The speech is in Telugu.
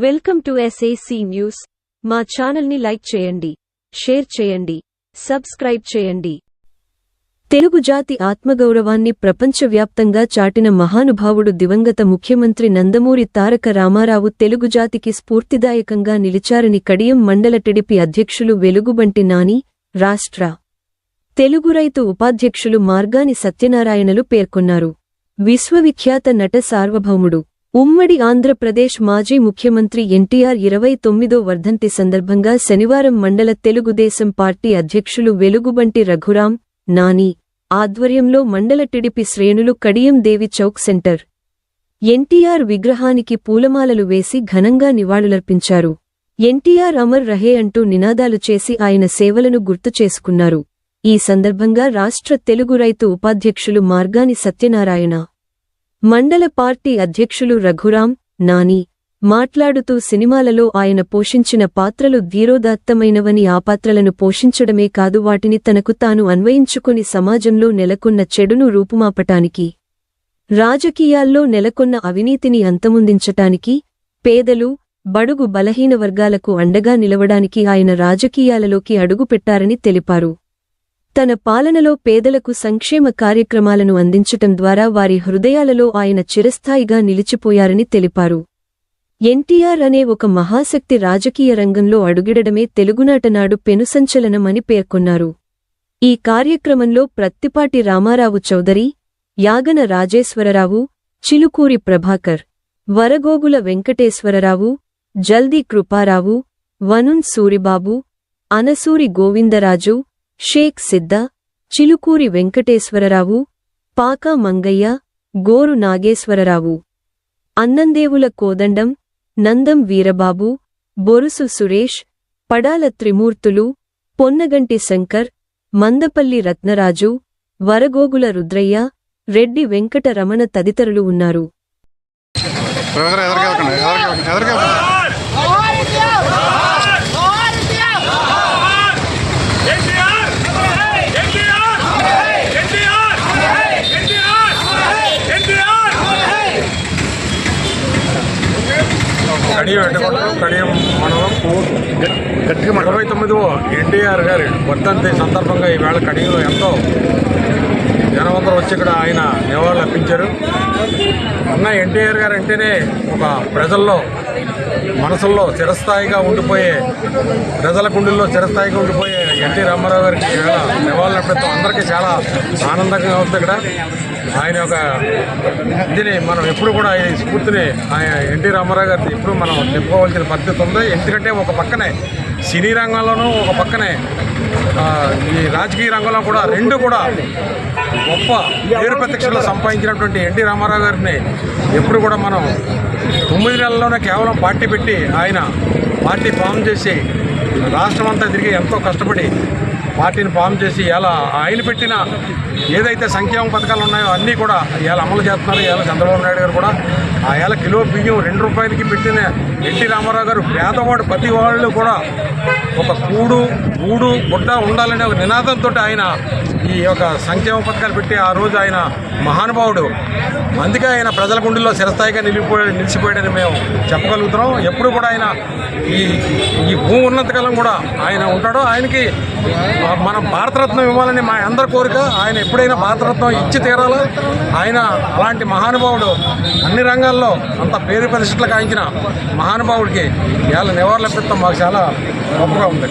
Welcome to SAC news. మా ఛానల్ని లైక్ చేయండి, షేర్ చేయండి, సబ్స్క్రైబ్ చేయండి. తెలుగు జాతి ఆత్మగౌరవాన్ని ప్రపంచవ్యాప్తంగా చాటిన మహానుభావుడు దివంగత ముఖ్యమంత్రి నందమూరి తారక రామారావు తెలుగు జాతికి స్ఫూర్తిదాయకంగా నిలిచారని కడియం మండల టీడీపీ అధ్యక్షులు వెలుగుబంటి నాని, రాష్ట్ర తెలుగు రైతు ఉపాధ్యక్షులు మార్గాని సత్యనారాయణలు పేర్కొన్నారు. విశ్వవిఖ్యాత నట సార్వభౌముడు, ఉమ్మడి ఆంధ్రప్రదేశ్ మాజీ ముఖ్యమంత్రి ఎన్టీఆర్ 29వ వర్ధంతి సందర్భంగా శనివారం మండల తెలుగుదేశం పార్టీ అధ్యక్షులు వెలుగుబంటి రఘురాం, నాని ఆధ్వర్యంలో మండల టీడీపీ శ్రేణులు కడియం దేవి చౌక్ సెంటర్ ఎన్టీఆర్ విగ్రహానికి పూలమాలలు వేసి ఘనంగా నివాళులర్పించారు. ఎన్టీఆర్ అమర్ రహే అంటూ నినాదాలు చేసి ఆయన సేవలను గుర్తు చేసుకున్నారు. ఈ సందర్భంగా రాష్ట్ర తెలుగు రైతు ఉపాధ్యక్షులు మార్గాని సత్యనారాయణ, మండల పార్టీ అధ్యక్షులు రఘురాం, నాని మాట్లాడుతూ సినిమాలలో ఆయన పోషించిన పాత్రలు ధీరోదాత్తమైనవని, ఆ పాత్రలను పోషించడమే కాదు వాటిని తనకు తాను అన్వయించుకుని సమాజంలో నెలకొన్న చెడును రూపుమాపటానికి, రాజకీయాల్లో నెలకొన్న అవినీతిని అంతమొందించటానికి, పేదలు, బడుగు బలహీన వర్గాలకు అండగా నిలవడానికి ఆయన రాజకీయాలలోకి అడుగుపెట్టారని తెలిపారు. తన పాలనలో పేదలకు సంక్షేమ కార్యక్రమాలను అందించటం ద్వారా వారి హృదయాలలో ఆయన చిరస్థాయిగా నిలిచిపోయారని తెలిపారు. ఎన్టీఆర్ అనే ఒక మహాశక్తి రాజకీయ రంగంలో అడుగిడడమే తెలుగునాటనాడు పెనుసంచలనమని పేర్కొన్నారు. ఈ కార్యక్రమంలో ప్రత్తిపాటి రామారావు చౌదరి, యాగన రాజేశ్వరరావు, చిలుకూరి ప్రభాకర్, వరగోగుల వెంకటేశ్వరరావు, జల్దీ కృపారావు, వనున్ సూరిబాబు, అనసూరి గోవిందరాజు, షేక్ సిద్దా, చిలుకూరి వెంకటేశ్వరరావు, పాకా మంగయ్య, గోరు నాగేశ్వరరావు, అన్నందేవుల కోదండం, నందం వీరబాబు, బొరుసు సురేష్, పడాల త్రిమూర్తులు, పొన్నగంటి శంకర్, మందపల్లి రత్నరాజు, వరగోగుల రుద్రయ్య, రెడ్డి వెంకట రమణ తదితరులు ఉన్నారు. కడియం మండలం 29వ ఎన్టీఆర్ గారి వర్ధంతి సందర్భంగా ఈవేళ కడియంలో ఎంతో జనవందరూ వచ్చి ఇక్కడ ఆయన నివాళులు అర్పించారు. అన్న ఎన్టీఆర్ గారు అంటేనే ఒక ప్రజల్లో మనసుల్లో చిరస్థాయిగా ఉండిపోయే, ప్రజల గుండెల్లో చిరస్థాయిగా ఉండిపోయే ఎన్టీ రామారావు గారికి నివాళులు అర్పిస్తాం. అందరికీ చాలా ఆనందంగా ఉంది. ఇక్కడ ఆయన యొక్క ఇదిని మనం ఎప్పుడు కూడా ఈ స్ఫూర్తిని ఆయన ఎన్టీ రామారావు గారిని ఎప్పుడు మనం చెప్పుకోవాల్సిన పరిస్థితి ఉంది. ఎందుకంటే ఒక పక్కనే సినీ రంగంలోనూ, ఒక పక్కనే ఈ రాజకీయ రంగంలో కూడా రెండు కూడా గొప్ప పేరు ప్రతిష్టలు సంపాదించినటువంటి ఎన్టీ రామారావు గారిని ఎప్పుడు కూడా మనం 9 నెలల్లోనే కేవలం పార్టీ పెట్టి ఆయన పార్టీ ఫామ్ చేసి రాష్ట్రం అంతా తిరిగి ఎంతో కష్టపడి పార్టీని ఫామ్ చేసి ఇలా ఆయన పెట్టిన ఏదైతే సంక్షేమ పథకాలు ఉన్నాయో అన్నీ కూడా ఇవాళ అమలు చేస్తున్నారు. ఇవాళ చంద్రబాబు నాయుడు గారు కూడా ఆ ఇవాళ కిలో బియ్యం 2 రూపాయలకి పెట్టిన ఎన్టీ రామారావు గారు పేదవాడు ప్రతి వాళ్ళు కూడా ఒక గూడు గుడ్డ ఉండాలనే ఒక నినాదంతో ఆయన ఈ యొక్క సంక్షేమ పథకాలు పెట్టి ఆ రోజు ఆయన మహానుభావుడు. అందుకే ఆయన ప్రజల గుండెల్లో చిరస్థాయిగా నిలిచిపోయాడని మేము చెప్పగలుగుతున్నాం. ఎప్పుడు కూడా ఆయన ఈ భూమి ఉన్నంతకాలం కూడా ఆయన ఉంటాడు. ఆయనకి మనం భారతరత్నం ఇవ్వాలని మా అందరి కోరిక. ఆయన ఎప్పుడైనా భారతరత్నం ఇచ్చి తీరాలి. ఆయన అలాంటి మహానుభావుడు అన్ని రంగాల్లో అంత పేరు ప్రతిష్టలు కాయించిన మహానుభావుడికి ఇవాళ నివాళులు అర్పిస్తాం. మాకు చాలా గొప్పగా ఉంది.